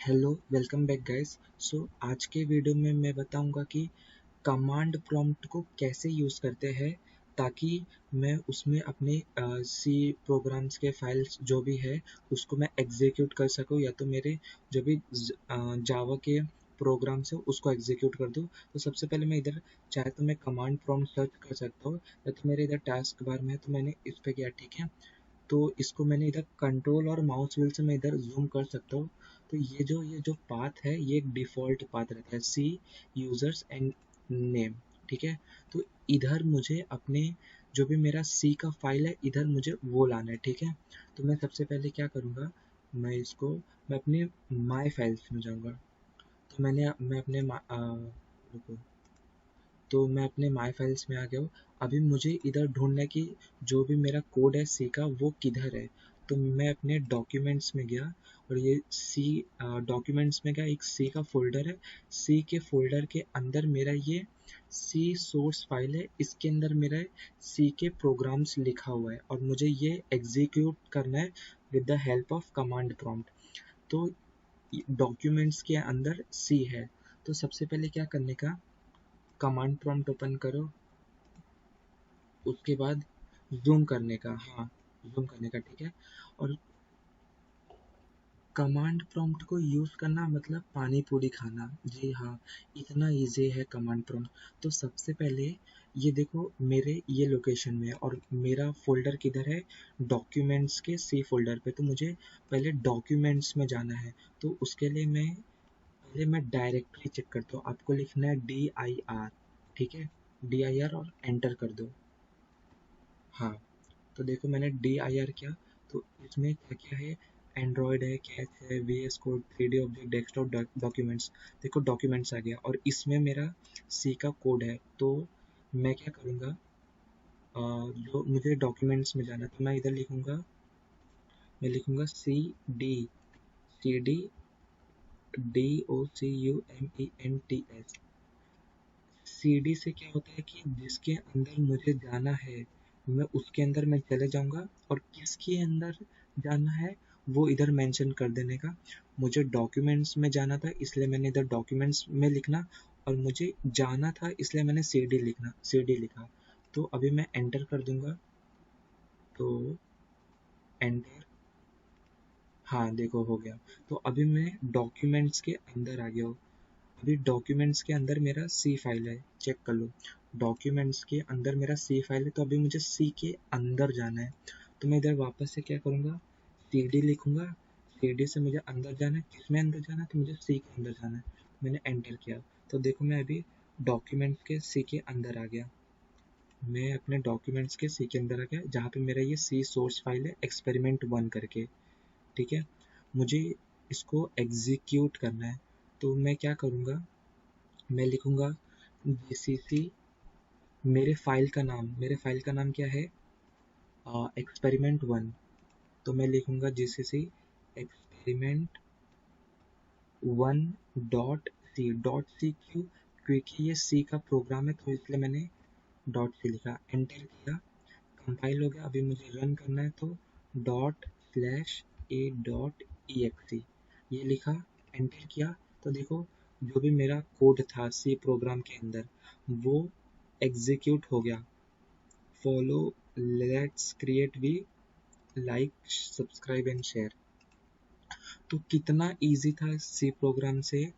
Hello, welcome back guys. आज के video में मैं बताऊंगा कि कमांड प्रॉम्प्ट को कैसे यूज़ करते हैं ताकि मैं उसमें अपने सी प्रोग्राम्स के फाइल्स जो भी है उसको मैं एग्जीक्यूट कर सकूं, या तो मेरे जो भी जावा के प्रोग्राम्स है उसको एग्जीक्यूट कर दूं। तो सबसे पहले मैं इधर चाहे तो मैं कमांड प्रॉम्प्ट सर्च कर सकता हूँ, या तो मेरे इधर टास्क बार में है तो मैंने इस पे किया, ठीक है। तो इसको मैंने इधर कंट्रोल और माउस व्हील से मैं इधर जूम कर सकता हूँ। तो ये जो पाथ है ये एक डिफ़ॉल्ट पाथ रहता है, सी यूजर्स एंड नेम, ठीक है। तो इधर मुझे अपने जो भी मेरा सी का फाइल है इधर मुझे वो लाना है, ठीक है। तो मैं सबसे पहले क्या करूँगा, मैं अपने माई फाइल्स में जाऊँगा। तो मैं अपने रुको, तो मैं अपने माई फाइल्स में आ गया हूँ। अभी मुझे इधर ढूंढना है कि जो भी मेरा कोड है सी का वो किधर है। तो मैं अपने डॉक्यूमेंट्स में गया और ये सी डॉक्यूमेंट्स में गया, एक सी का फोल्डर है। सी के फोल्डर के अंदर मेरा ये सी सोर्स फाइल है, इसके अंदर मेरा सी के प्रोग्राम्स लिखा हुआ है और मुझे ये एग्जीक्यूट करना है with the help of command prompt. तो डॉक्यूमेंट्स के अंदर सी है। तो सबसे पहले क्या करने का, कमांड प्रॉम्प्ट ओपन करो, उसके बाद ज़ूम करने का, हाँ, ज़ूम करने का, ठीक है। और कमांड प्रॉम्प्ट को यूज़ करना मतलब पानी पूरी खाना, जी हाँ, इतना इजी है कमांड प्रॉम्प्ट। तो सबसे पहले ये देखो मेरे ये लोकेशन में है और मेरा फोल्डर किधर है, डॉक्यूमेंट्स के सी फोल्डर पे। तो मुझे पहले डॉक्यूमेंट्स में जाना है। तो उसके लिए मैं डायरेक्टरी चेक करता हूँ। आपको लिखना है DIR, ठीक है, DIR और एंटर कर दो। हाँ, तो देखो मैंने DIR किया। तो इसमें क्या क्या है, एंड्रॉयड है, कैच है, VS code, 3D object, desktop, documents. देखो डॉक्यूमेंट्स आ गया और इसमें मेरा सी का कोड है। तो मैं क्या करूँगा, जो मुझे डॉक्यूमेंट्स में जाना, तो मैं लिखूँगा CDOCUMENTS। CD से क्या होता है कि जिसके अंदर मुझे जाना है मैं उसके अंदर मैं चले जाऊंगा, और किसके अंदर जाना है वो इधर मेंशन कर देने का। मुझे डॉक्यूमेंट्स में जाना था इसलिए मैंने इधर डॉक्यूमेंट्स में लिखना, और मुझे जाना था इसलिए मैंने CD लिखा। तो अभी मैं एंटर कर दूंगा। तो एंटर, हाँ देखो हो गया। तो अभी मैं डॉक्यूमेंट्स के अंदर आ गया हूँ। अभी डॉक्यूमेंट्स के अंदर मेरा सी फाइल है, चेक कर लो। डॉक्यूमेंट्स के अंदर मेरा सी फाइल है, तो अभी मुझे सी के अंदर जाना है। तो मैं इधर वापस से क्या करूँगा, CD लिखूँगा। CD से मुझे अंदर जाना है, किसमें अंदर जाना है, तो मुझे सी के अंदर जाना है। मैंने एंटर किया। तो देखो मैं अभी डॉक्यूमेंट्स के सी के अंदर आ गया। मैं अपने डॉक्यूमेंट्स के सी के अंदर आ गया, जहाँ पे मेरा ये सी सोर्स फाइल है experiment1 करके, ठीक है। मुझे इसको एग्जीक्यूट करना है। तो मैं क्या करूँगा, मैं लिखूँगा जीसीसी, मेरे फाइल का नाम क्या है, एक्सपेरिमेंट 1। तो मैं लिखूँगा जीसीसी experiment1 .c क्यों, क्योंकि ये सी का प्रोग्राम है तो इसलिए मैंने .c लिखा, एंटर किया। कंपाइल हो गया। अभी मुझे रन करना है तो .a.exe ये लिखा, एंटर किया। तो देखो जो भी मेरा कोड था सी प्रोग्राम के अंदर वो एग्जीक्यूट हो गया। Follow, let's create V, like, subscribe and share. तो कितना इजी था सी प्रोग्राम से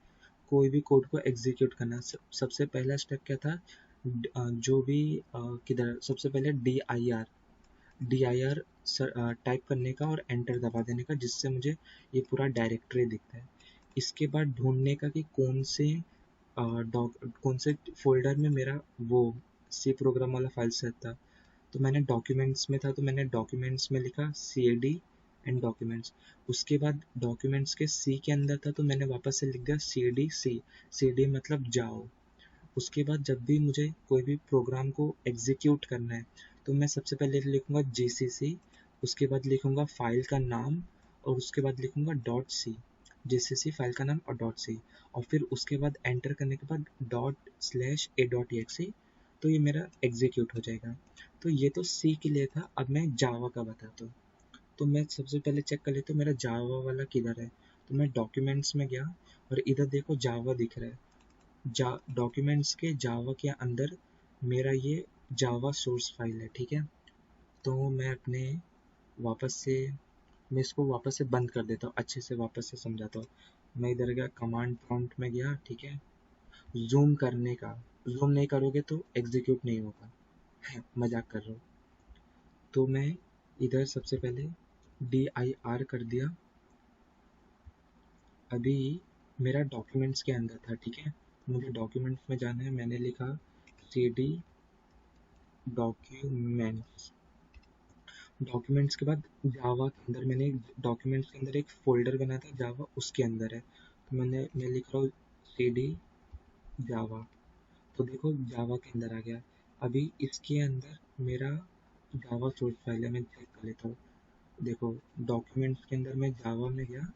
कोई भी कोड को एग्जीक्यूट करना। सबसे पहला स्टेप क्या था, जो भी किधर, सबसे पहले डी आई आर टाइप करने का और एंटर दबा देने का, जिससे मुझे ये पूरा डायरेक्टरी दिखता है। इसके बाद ढूंढने का कि कौन से फ़ोल्डर में मेरा वो सी प्रोग्राम वाला फाइल सेट था। तो मैंने डॉक्यूमेंट्स में था तो मैंने डॉक्यूमेंट्स में लिखा CD एंड डॉक्यूमेंट्स। उसके बाद डॉक्यूमेंट्स के सी के अंदर था तो मैंने वापस से लिख दिया CD मतलब जाओ। उसके बाद जब भी मुझे कोई भी प्रोग्राम को एग्जीक्यूट करना है तो मैं सबसे पहले लिखूँगा GCC, उसके बाद लिखूँगा फाइल का नाम, और उसके बाद लिखूँगा .c, GCC फाइल का नाम और .c, और फिर उसके बाद एंटर करने के बाद ./a.exe। तो ये मेरा एग्जीक्यूट हो जाएगा। तो ये तो सी के लिए था। अब मैं जावा का बताता हूँ। तो मैं सबसे पहले चेक कर लेता हूँ मेरा जावा वाला किधर है। तो मैं डॉक्यूमेंट्स में गया और इधर देखो जावा दिख रहा है। डॉक्यूमेंट्स के जावा के अंदर मेरा ये जावा सोर्स फाइल है, ठीक है। तो मैं अपने वापस से मैं इसको वापस से बंद कर देता हूँ, अच्छे से वापस से समझाता हूँ। मैं इधर गया, कमांड प्रॉम्प्ट में गया, ठीक है। जूम करने का, जूम नहीं करोगे तो एग्जीक्यूट नहीं होगा, मजाक कर रहा हूँ। तो मैं इधर सबसे पहले dir कर दिया। अभी मेरा डॉक्यूमेंट्स के अंदर था, ठीक है। मुझे डॉक्यूमेंट्स में जाना है, मैंने लिखा cd डॉक्यूमेंट्स। डॉक्यूमेंट्स के बाद जावा के अंदर मैंने डॉक्यूमेंट्स के अंदर एक फोल्डर बना था जावा, उसके अंदर है। तो मैं लिख रहा हूँ cd जावा। तो देखो जावा के अंदर आ गया। अभी इसके अंदर मेरा जावा सोर्स फाइल है, मैं चेक कर लेता हूँ। देखो डॉक्यूमेंट्स के अंदर मैं जावा में गया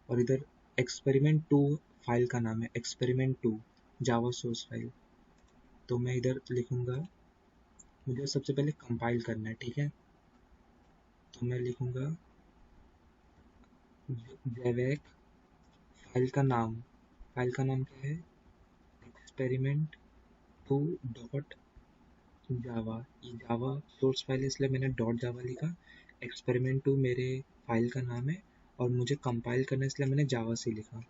और इधर एक्सपेरिमेंट टू फाइल का नाम है, experiment two Java source file. तो मैं इधर लिखूंगा, मुझे सबसे पहले कंपाइल करना है, ठीक है। तो मैं लिखूंगा जैवेक, फाइल का नाम क्या है, एक्सपेरिमेंट टू डॉट जावा। ये जावा सोर्स फाइल है इसलिए मैंने डॉट जावा लिखा। एक्सपेरिमेंट टू मेरे फाइल का नाम है और मुझे कंपाइल करना है इसलिए मैंने जावा से लिखा।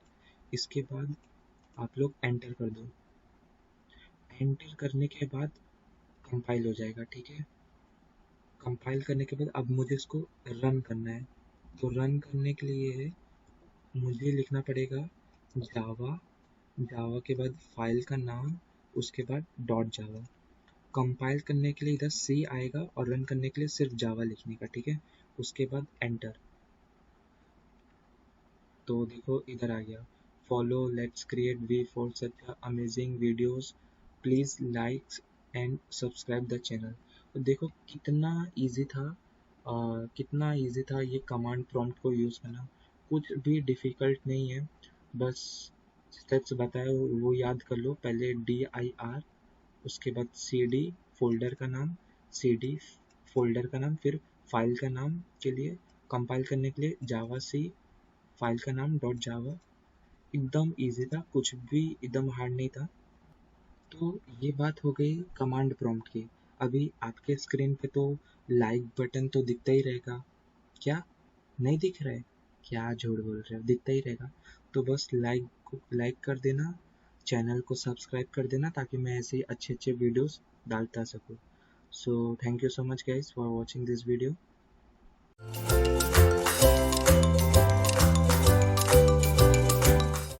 इसके बाद आप लोग एंटर कर दो। एंटर करने के बाद कंपाइल हो जाएगा, ठीक है। कंपाइल करने के बाद अब मुझे इसको रन करना है। तो रन करने के लिए मुझे लिखना पड़ेगा जावा, जावा के बाद फाइल का नाम, उसके बाद डॉट जावा। कंपाइल करने के लिए इधर सी आएगा और रन करने के लिए सिर्फ जावा लिखने का, ठीक है। उसके बाद एंटर। तो देखो इधर आ गया, follow let's create V for such amazing videos, please like and subscribe the channel. तो देखो कितना इजी था, कितना इजी था ये कमांड प्रॉम्प्ट को यूज़ करना। कुछ भी डिफ़िकल्ट नहीं है, बस स्टेप्स बताए वो याद कर लो। पहले dir, उसके बाद cd फोल्डर का नाम, cd फोल्डर का नाम, फिर फाइल का नाम के लिए कंपाइल करने के लिए जावा सी, फाइल का नाम डॉट जावा। एकदम इजी था, कुछ भी एकदम हार्ड नहीं था। तो ये बात हो गई कमांड प्रॉम्प्ट की। अभी आपके स्क्रीन पे तो लाइक बटन तो दिखता ही रहेगा, क्या नहीं दिख रहा है? क्या झूठ बोल रहे हो, दिखता ही रहेगा। तो बस लाइक कर देना, चैनल को सब्सक्राइब कर देना ताकि मैं ऐसे ही अच्छे अच्छे वीडियोस डालता सकूँ। So thank you so much guys for watching this video.